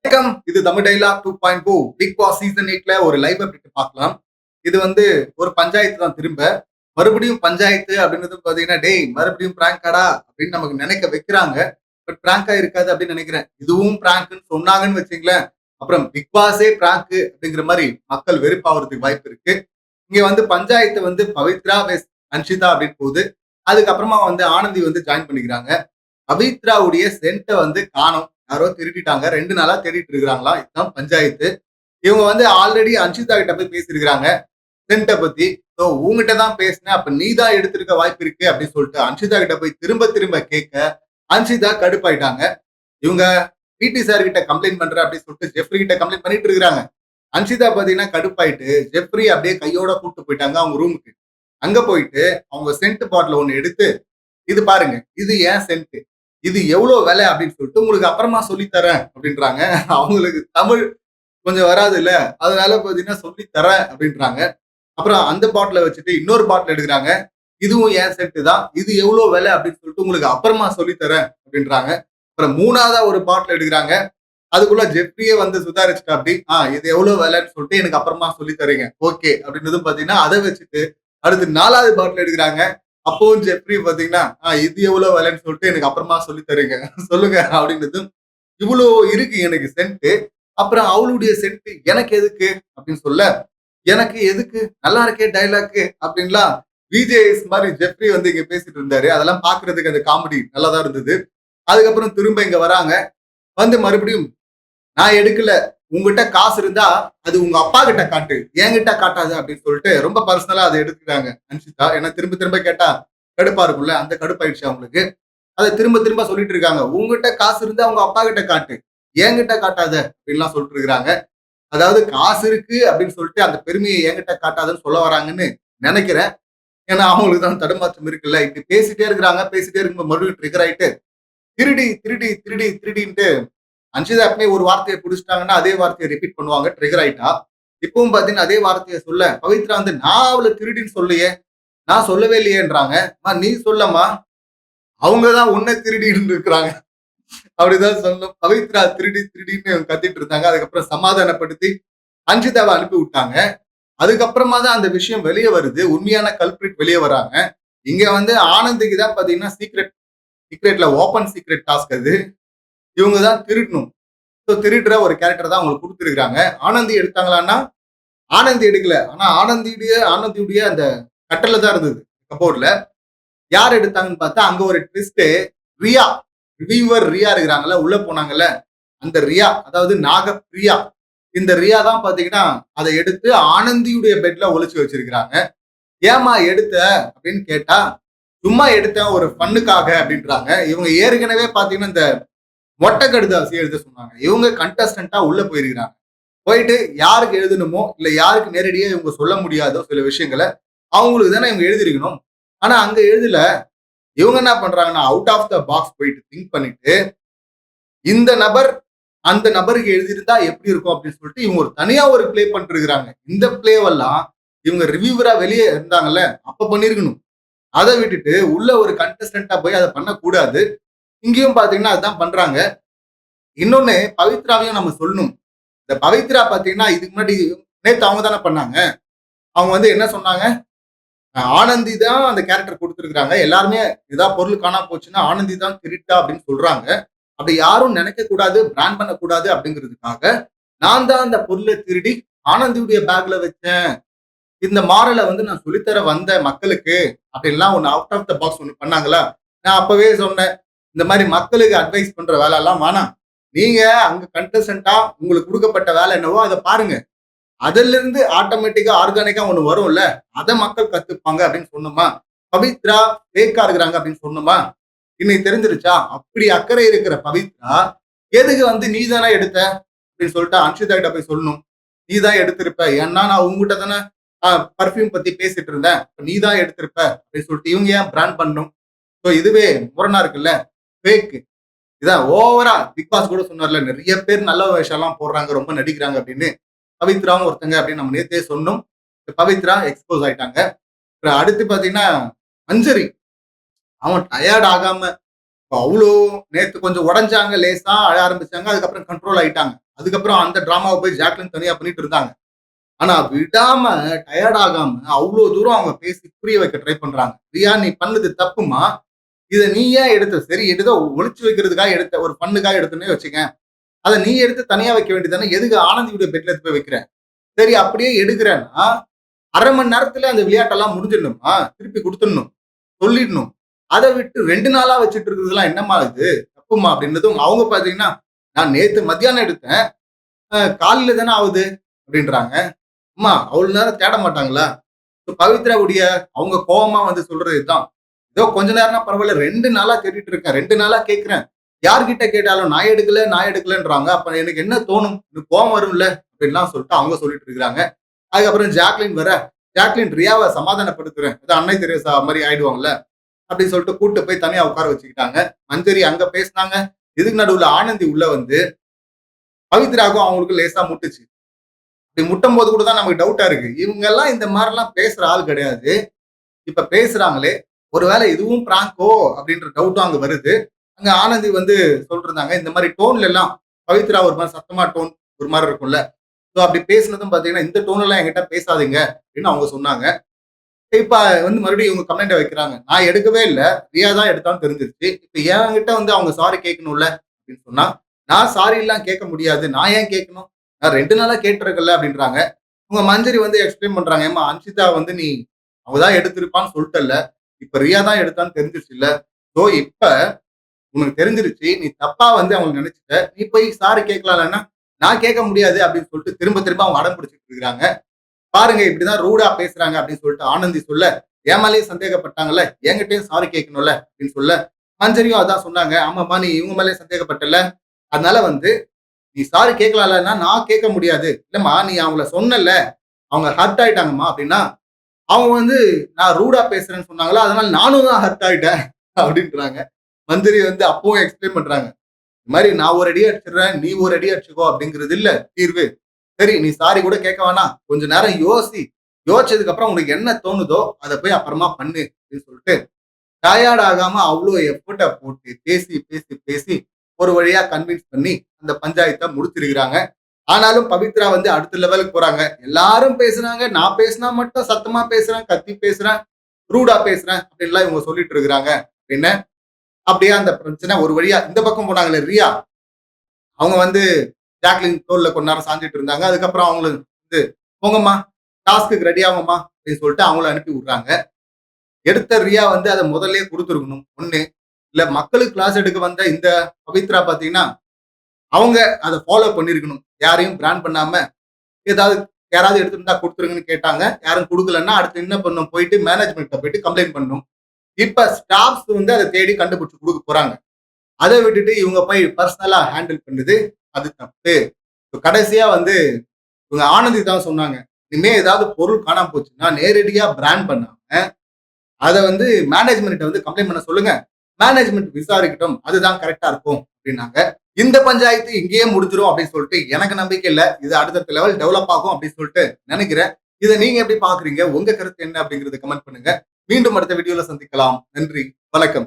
வணக்கம். இது Tamil dialogue 2.0 Bigg Boss season 8ல ஒரு லைவ் அப்டேட் பார்க்கலாம். இது ஒரு பஞ்சாயத்து தான் திரும்ப. மறுபடியும் பஞ்சாயத்து அப்படின்றது பார்த்தீங்கன்னா, டேய் மறுபடியும் பிராங்காடா அப்படின்னு நமக்கு நினைக்க வைக்கிறாங்க. பட் பிராங்கா இருக்காது அப்படின்னு நினைக்கிறேன். இதுவும் பிராங்க்ன்னு சொன்னாங்கன்னு வச்சுங்களேன். அப்புறம் பிக் பாஸே பிராங்க் அப்படிங்கிற மாதிரி மக்கள் வெறுப்பாவறதுக்கு வாய்ப்பு இருக்கு. இங்க பஞ்சாயத்து பவித்ரா வெஸ் அன்ஷிதா அப்படின்னு போகுது. அதுக்கப்புறமா ஆனந்தி ஜாயின் பண்ணிக்கிறாங்க. பவித்ராவுடைய சென்ட்ட காணோம். யாரோ திருடிட்டாங்க. 2 நாளா தேடிட்டு இருக்கிறாங்களாம். இதுதான் பஞ்சாயத்து. இவங்க ஆல்ரெடி அன்ஷிதா கிட்ட போய் பேசியிருக்கிறாங்க சென்ட்ட பத்தி. சோ உங்ககிட்ட தான் பேசினேன். அப்ப நீ தான் எடுத்திருக்க வாய்ப்பு இருக்கு அப்படின்னு சொல்லிட்டு அன்ஷிதா கிட்ட போய் திரும்ப திரும்ப கேட்க அன்ஷிதா கடுப்பாயிட்டாங்க. இவங்க பிடி சார் கிட்ட கம்ப்ளைண்ட் பண்ற அப்படின்னு சொல்லிட்டு ஜெஃப்ரி கிட்ட கம்ப்ளைண்ட் பண்ணிட்டு இருக்காங்க. அன்ஷிதா பாத்தீங்கன்னா கடுப்பாயிட்டு ஜெஃப்ரி அப்படியே கையோட கூப்பிட்டு போயிட்டாங்க அவங்க ரூமுக்கு. அங்க போயிட்டு அவங்க சென்ட் பாட்டில் ஒண்ணு எடுத்து, இது பாருங்க, இது ஏன் சென்ட், இது எவ்வளவு விலை அப்படின்னு சொல்லிட்டு உங்களுக்கு அப்புறமா சொல்லித்தரேன் அப்படின்றாங்க. அவங்களுக்கு தமிழ் கொஞ்சம் வராது இல்ல, அதனால பாத்தீங்கன்னா சொல்லித்தரேன் அப்படின்றாங்க. அப்புறம் அந்த பாட்டில வச்சுட்டு இன்னொரு பாட்டில் எடுக்கிறாங்க. இதுவும் ஏன் சென்ட் தான், இது எவ்வளவு விலை அப்படின்னு சொல்லிட்டு உங்களுக்கு அப்புறமா சொல்லித்தரேன் அப்படின்றாங்க. அப்புறம் 3ஆவதா ஒரு பாட்டில் எடுக்கிறாங்க. அதுக்குள்ள ஜெஃப்ரியே சுதாரிச்சுட்டா அப்படி, இது எவ்வளவு விலைன்னு சொல்லிட்டு எனக்கு அப்புறமா சொல்லி தரீங்க ஓகே அப்படின்றதும் பாத்தீங்கன்னா அதை வச்சுட்டு அடுத்து 4ஆவது பாட்டில் எடுக்கிறாங்க. அப்பவும் ஜெஃப்ரி பாத்தீங்கன்னா இது எவ்வளவு விலைன்னு சொல்லிட்டு எனக்கு அப்புறமா சொல்லி தரீங்க சொல்லுங்க அப்படின்றதும், இவ்வளவு இருக்கு எனக்கு சென்ட், அப்புறம் அவளுடைய சென்ட் எனக்கு எதுக்கு அப்படின்னு சொல்ல, எனக்கு எதுக்கு நல்லா இருக்கே டைலாக் அப்படின்லாம் விஜேஎஸ் மாதிரி ஜெஃப்ரி இங்க பேசிட்டு இருந்தாரு. அதெல்லாம் பாக்குறதுக்கு அந்த காமெடி நல்லாதான் இருந்தது. அதுக்கப்புறம் திரும்ப இங்க வராங்க. மறுபடியும் நான் எடுக்கல, உங்ககிட்ட காசு இருந்தா அது உங்க அப்பா கிட்ட காட்டு, என்கிட்ட காட்டாது அப்படின்னு சொல்லிட்டு ரொம்ப பர்சனலா அதை எடுத்துக்கிறாங்க அன்ஷிதா. ஏன்னா திரும்ப திரும்ப கேட்டா கடுப்பா இருக்கும்ல, அந்த கடுப்பாயிடுச்சு அவங்களுக்கு. அதை திரும்ப திரும்ப சொல்லிட்டு இருக்காங்க. உங்ககிட்ட காசு இருந்தா உங்க அப்பா கிட்ட காட்டு, என்கிட்ட காட்டாத அப்படின்லாம் சொல்லிட்டு இருக்காங்க. அதாவது காசு இருக்கு அப்படின்னு சொல்லிட்டு அந்த பெருமையை என்கிட்ட காட்டாதுன்னு சொல்ல வராங்கன்னு நினைக்கிறேன். ஏன்னா அவங்களுக்கு தான் தடுமாற்றம் இருக்குல்ல. இப்படி பேசிட்டே இருக்கிறாங்க. பேசிட்டே இருக்கும்போது மறுபடியும் ட்ரிகர் ஆயிட்டு திருடி திருடி திருடி திருடின்ட்டு அன்ஷிதா எப்பவுமே ஒரு வார்த்தையை பிடிச்சிட்டாங்கன்னா அதே வார்த்தையை ரிப்பீட் பண்ணுவாங்க ட்ரிகர் ஆயிட்டா. இப்பவும் பாத்தீங்கன்னா அதே வார்த்தையை சொல்ல பவித்ரா நான் அவளை திருடின்னு சொல்லையே, நான் சொல்லவே இல்லையேன்றாங்க. நீ சொல்லம்மா, அவங்கதான் உன்னை திருடின்னு இருக்கிறாங்க அப்படிதான் சொல்லணும். பவித்ரா திருடி திருடின்னு கத்திட்டு இருந்தாங்க. அதுக்கப்புறம் சமாதானப்படுத்தி அன்ஷிதாவை அனுப்பி விட்டாங்க. அதுக்கப்புறமா தான் அந்த விஷயம் வெளியே வருது. உண்மையான கல்பிரிட் வெளியே வராங்க. இங்க ஆனந்திக்கு தான் பாத்தீங்கன்னா சீக்ரெட்ல ஓபன் சீக்ரெட் டாஸ்க் அது. இவங்க தான் திருடணும். திருடுற ஒரு கேரக்டர் தான் அவங்களுக்கு கொடுத்துருக்காங்க. ஆனந்தி எடுத்தாங்களான்னா ஆனந்தி எடுக்கல. ஆனா ஆனந்தியுடைய அந்த கட்டல தான் இருந்தது கபோர்ட்ல. யார் எடுத்தாங்கன்னு பார்த்தா அங்க ஒரு ட்விஸ்ட். ரியா, ரிவியூவர் ரியா இருக்கிறாங்கல்ல, உள்ள போனாங்கல்ல, அந்த ரியா, அதாவது நாகப்பிரியா, இந்த ரியா தான் பாத்தீங்கன்னா அதை எடுத்து ஆனந்தியுடைய பெட்ல ஒளிச்சு வச்சிருக்கிறாங்க. ஏமா எடுத்த அப்படின்னு கேட்டா, சும்மா எடுத்தேன் ஒரு ஃபன்னுக்காக அப்படின்றாங்க. இவங்க ஏற்கனவே பாத்தீங்கன்னா இந்த மொட்டை கடிதாசி எழுத சொன்னாங்க. இவங்க கண்டஸ்டன்டா உள்ள போயிருக்கிறாங்க. போயிட்டு யாருக்கு எழுதணுமோ இல்ல யாருக்கு நேரடியா இவங்க சொல்ல முடியாதோ சில விஷயங்களை அவங்களுக்கு தானே இவங்க எழுதிருக்கணும். ஆனா அங்க எழுதல. இவங்க என்ன பண்றாங்கன்னா அவுட் ஆஃப் த பாக்ஸ் போயிட்டு திங்க் பண்ணிட்டு இந்த நபர் அந்த நபருக்கு எழுதியிருந்தா எப்படி இருக்கும் அப்படின்னு சொல்லிட்டு இவங்க ஒரு தனியா ஒரு பிளே பண்ணிட்டு இருக்கிறாங்க. இந்த பிளேவெல்லாம் இவங்க ரிவ்யூவரா வெளியே இருந்தாங்கல்ல அப்ப பண்ணிருக்கணும். அதை விட்டுட்டு உள்ள ஒரு கண்டஸ்டன்டா போய் அதை பண்ணக்கூடாது. இங்கேயும் பாத்தீங்கன்னா அதுதான் பண்றாங்க. இன்னொன்னு பவித்ராவையும் நம்ம சொல்லணும். இந்த பவித்ரா பாத்தீங்கன்னா இதுக்கு முன்னாடி நேத்து அவங்க தானே பண்ணாங்க. அவங்க என்ன சொன்னாங்க, ஆனந்தி தான் அந்த கேரக்டர் கொடுத்துருக்காங்க. எல்லாருமே ஏதாவது பொருள் காணாம போச்சுன்னா ஆனந்தி தான் திருட்டா அப்படின்னு சொல்றாங்க. அப்படி யாரும் நினைக்க கூடாது, பிராண்ட் பண்ணக்கூடாது அப்படிங்கிறதுக்காக நான் தான் அந்த பொருளை திருடி ஆனந்தியுடைய பேக்ல வச்சேன். இந்த மாரலை நான் சொல்லித்தர வந்த மக்களுக்கு அப்படின்லாம் ஒன்னு அவுட் ஆஃப் த பாக்ஸ் ஒண்ணு பண்ணாங்களா. நான் அப்பவே சொன்னேன், இந்த மாதிரி மக்களுக்கு அட்வைஸ் பண்ற வேலை எல்லாம் வேணாம். நீங்க அங்க கண்டஸ்டன்டா உங்களுக்கு கொடுக்கப்பட்ட வேலை என்னவோ அதை பாருங்க. அதுல இருந்து ஆட்டோமேட்டிக்கா ஆர்கானிக்கா ஒண்ணு வரும்ல, அதை மக்கள் கத்துப்பாங்க அப்படின்னு சொன்னோமா. பவித்ரா ஃபேக்கா இருக்கிறாங்க அப்படின்னு சொன்னோமா. இன்னைக்கு தெரிஞ்சிருச்சா. அப்படி அக்கறை இருக்கிற பவித்ரா எதுக்கு நீ தானே எடுத்த அப்படின்னு சொல்லிட்டு அன்ஷிதா கிட்ட போய் சொல்லணும். நீ தான் எடுத்திருப்ப, ஏன்னா நான் உங்ககிட்ட தானே பர்ஃபியூம் பத்தி பேசிட்டு இருந்தேன், நீ தான் எடுத்திருப்ப அப்படின்னு சொல்லிட்டு இவங்க ஏன் பிராண்ட் பண்ணணும். ஸோ இதுவே முரணா இருக்குல்ல, ஃபேக். இதான் ஓவரா பிக் பாஸ் கூட சொன்னார்ல, நிறைய பேர் நல்ல வேஷம் எல்லாம் போடுறாங்க, ரொம்ப நடிக்கிறாங்க அப்படின்னு. பவித்ராவும் ஒருத்தங்க அப்படின்னு நம்ம நேத்தே சொன்னோம். பவித்ரா எக்ஸ்போஸ் ஆயிட்டாங்க. அடுத்து பாத்தீங்கன்னா மஞ்சரி, அவன் டயர்ட் ஆகாம அவ்வளோ நேத்து கொஞ்சம் உடஞ்சாங்க, லேசா அழ ஆரம்பிச்சாங்க. அதுக்கப்புறம் கண்ட்ரோல் ஆயிட்டாங்க. அதுக்கப்புறம் அந்த டிராமாவை போய் ஜாக்லின் தனியா பண்ணிட்டு இருந்தாங்க. ஆனா விடாம, டயர்ட் ஆகாம அவ்ளோ தூரம் அவங்க பேசி புரிய வைக்க ட்ரை பண்றாங்க. "ரியா நீ பண்ணது தப்பும்மா. இத நீ ஏன் எடுத்த? சரி ஏதோ ஒளிச்சு வைக்கிறதுக்காக எடுத்த. ஒரு ஃபன்னுக்காக எடுத்தன்னே வச்சுக்கயேன். அத நீ எடுத்து தனியா வைக்க வேண்டியது தானே. எதுக்கு ஆனந்தியோட பெட்ல எடுத்து போய் வைக்கிற? சரி அப்படியே எடுக்குறேன்னா, 1/2 மணி நேரத்துல அந்த விளையாட்டெல்லாம் முடிஞ்சிடணுமா? திருப்பி குடுத்துடணும். சொல்லிடணும். அத விட்டு 2 நாளா வச்சுட்டு இருக்கிறதெல்லாம் என்னம்மா இது? தப்பும்மா" அப்படின்னதும் அவங்க பார்த்தீங்கன்னா, "நான் நேத்து மத்தியானம் எடுத்தேன். காலையில தானே ஆவுது" அப்படின்றாங்க. அம்மா அவ்வளவு நேரம் தேட மாட்டாங்களா? இப்ப பவித்ராவுடைய அவங்க கோவமா வந்து சொல்றது இதுதான். ஏதோ கொஞ்ச நேரம்னா பரவாயில்ல. 2 நாளா தேடிட்டு இருக்கேன். 2 நாளா கேட்கிறேன். யார்கிட்ட கேட்டாலும் நான் எடுக்கல, நான் எடுக்கலன்றாங்க. அப்ப எனக்கு என்ன தோணும்? எனக்கு கோவம் வரும்ல அப்படின்லாம் சொல்லிட்டு அவங்க சொல்லிட்டு இருக்கிறாங்க. அதுக்கப்புறம் ஜாக்லின் வேற, ஜாக்லின் ரியாவ சமாதானப்படுத்துறேன். ஏதோ அன்னை தெரேசா மாரி ஆயிடுவாங்கல்ல. அப்படின்னு சொல்லிட்டு கூட்டு போய் தனியா உட்கார வச்சுக்கிட்டாங்க. மஞ்சரி அங்க பேசினாங்க. இதுக்கு நடுவுல ஆனந்தி உள்ள வந்து பவித்ராவுக்கும் அவங்களுக்கும் லேசா முட்டுச்சு. இப்படி முட்டும்போது கூட தான் நமக்கு டவுட்டா இருக்கு. இவங்க எல்லாம் இந்த மாதிரிலாம் பேசுற ஆள் கிடையாது. இப்ப பேசுறாங்களே, ஒருவேளை இதுவும் பிராங்கோ அப்படின்ற டவுட்டும் அங்க வருது. அங்க ஆனந்தி வந்து சொல்லிருந்தாங்க. இந்த மாதிரி டோன்ல எல்லாம் பவித்ரா ஒரு மாதிரி சத்தமா டோன் ஒரு மாதிரி இருக்கும்ல. சோ அப்படி பேசினதும் பாத்தீங்கன்னா, இந்த டோன் எல்லாம் என்கிட்ட பேசாதீங்க அப்படின்னு அவங்க சொன்னாங்க. இப்ப வந்து மறுபடியும் இவங்க கமெண்ட்ட வைக்கிறாங்க. நான் எடுக்கவே இல்ல. ரியா தான் எடுத்தான்னு தெரிஞ்சிருச்சு. இப்ப என்கிட்ட வந்து அவங்க சாரி கேட்கணும்ல அப்படின்னு சொன்னா, நான் சாரி எல்லாம் கேட்க முடியாது. நான் ஏன் கேட்கணும்? நான் 2 நாளா கேட்டிருக்கேன்ல அப்படின்றாங்க. உங்க மஞ்சரி வந்து எக்ஸ்பிளைன் பண்றாங்க. ஏம்மா அன்ஷிதா வந்து நீ அவ தான் எடுத்திருப்பான்னு சொல்லிட்டல்ல. இப்ப ரியா தான் எடுத்தான்னு தெரிஞ்சிருச்சுல்ல. சோ இப்ப உனக்கு தெரிஞ்சிருச்சு. நீ தப்பா வந்து அவங்கள நினைச்சுட்ட. நீ போய் சாரி கேட்கலாம்லன்னா, நான் கேட்க முடியாது அப்படின்னு சொல்லிட்டு திரும்ப திரும்ப அவங்க அடம் பிடிச்சிட்டு இருக்காங்க. பாருங்க இப்படிதான் ரூடா பேசுறாங்க அப்படின்னு சொல்லிட்டு ஆனந்தி சொல்ல, என் மேலயும் சந்தேகப்பட்டாங்கல்ல, என்கிட்டயும் சாரி கேட்கணும்ல அப்படின்னு சொல்ல, மஞ்சரியும் அதான் சொன்னாங்க. ஆமாப்பா நீ இவங்க மேலயும் சந்தேகப்பட்டல. அதனால வந்து நீ சாரி கேட்கலாம்லன்னா, நான் கேட்க முடியாது. இல்லம்மா நீ அவங்கள சொன்னல்ல, அவங்க ஹர்ட் ஆயிட்டாங்கம்மா அப்படின்னா, அவங்க வந்து நான் ரூடா பேசுறேன்னு சொன்னாங்களா, அதனால நானும் தான் ஹர்ட் ஆயிட்டேன் அப்படின்றாங்க. மந்திரி வந்து அப்பவும் எக்ஸ்பிளைன் பண்றாங்க. இந்த மாதிரி நான் ஒரு அடி அடிச்சிடுறேன், நீ ஒரு அடி அடிச்சுக்கோ அப்படிங்கிறது இல்ல தீர்வு. சரி நீ சாரி கூட கேட்க வேணாம். கொஞ்ச நேரம் யோசி. யோசிச்சதுக்கு அப்புறம் உனக்கு என்ன தோணுதோ அத போய் அப்புறமா பண்ணு அப்படின்னு சொல்லிட்டு டயர்ட் ஆகாம அவ்ளோ எஃபோர்ட்ட போட்டு பேசி, பேசி, பேசி ஒரு வழியா கன்வின்ஸ் பண்ணி அந்த பஞ்சாயத்த முடிச்சிருக்கிறாங்க. ஆனாலும் பவித்ரா வந்து அடுத்த லெவலுக்கு போறாங்க. எல்லாரும் பேசுனாங்க. நான் பேசினா மட்டும் சத்தமா பேசுறேன், கத்தி பேசுறேன், ரூடா பேசுறேன் அப்படின்லாம் இவங்க சொல்லிட்டு இருக்கிறாங்க அப்படின்னு. அப்படியே அந்த பிரச்சனை ஒரு வழியா இந்த பக்கம் போனாங்களே ரியா, அவங்க வந்து ஜாக்லின் தோள்ல கொஞ்ச நேரம் சாஞ்சிட்டு இருந்தாங்க. அதுக்கப்புறம் அவங்கள வந்து போங்கம்மா, டாஸ்க்குக்கு ரெடி ஆகுங்கம்மா அப்படின்னு சொல்லிட்டு அவங்கள அனுப்பி விடுறாங்க. எடுத்த ரியா வந்து அத முதல்லயே குடுத்துருக்கணும். 1 இல்ல மக்களுக்கு கிளாஸ் எடுக்க வந்த இந்த பவித்ரா பார்த்தீங்கன்னா, அவங்க அத ஃபாலோ பண்ணியிருக்கணும். யாரையும் பிராண்ட் பண்ணாம, ஏதாவது யாராவது எடுத்திருந்தா குடுத்துருங்கன்னு கேட்டாங்க. யாரும் குடுக்கலன்னா, அடுத்து என்ன பண்ணணும்? போயிட்டு மேனேஜ்மென்ட்ட போயிட்டு கம்ப்ளைண்ட் பண்ணணும். இப்ப ஸ்டாஃப்ஸ் வந்து அத தேடி கண்டுபிடிச்சு குடுக்க போறாங்க. அத விட்டுட்டு இவங்க போய் பர்சனலா ஹேண்டில் பண்ணுது. அது தப்பு. இப்ப கடைசியா வந்து இவங்க ஆனந்தி தான் சொன்னாங்க. இனிமே ஏதாவது பொருள் காணாம போச்சுன்னா, நேரடியா பிராண்ட் பண்ணாம, அத வந்து மேனேஜ்மென்ட்ட வந்து கம்ப்ளைண்ட் பண்ண சொல்லுங்க. மேனேஜ்மென்ட் விசாரிக்கட்டும். அதுதான் கரெக்ட்டா இருக்கும் அப்டின்னாங்க. இந்த பஞ்சாயத்து இங்கேயே முடிஞ்சிரும் அப்டின்னு சொல்லிட்டு எனக்கு நம்பிக்கை இல்ல. இது அடுத்தடுத்த லெவல் டெவலப் ஆகும் அப்டின்னு சொல்லிட்டு நெனைக்கிறேன். இத நீங்க எப்படி பார்க்குறீங்க? உங்க கருத்து என்ன அப்டிங்கிறத கமெண்ட் பண்ணுங்க. மீண்டும் அடுத்த வீடியோல சந்திக்கலாம். நன்றி. வணக்கம்.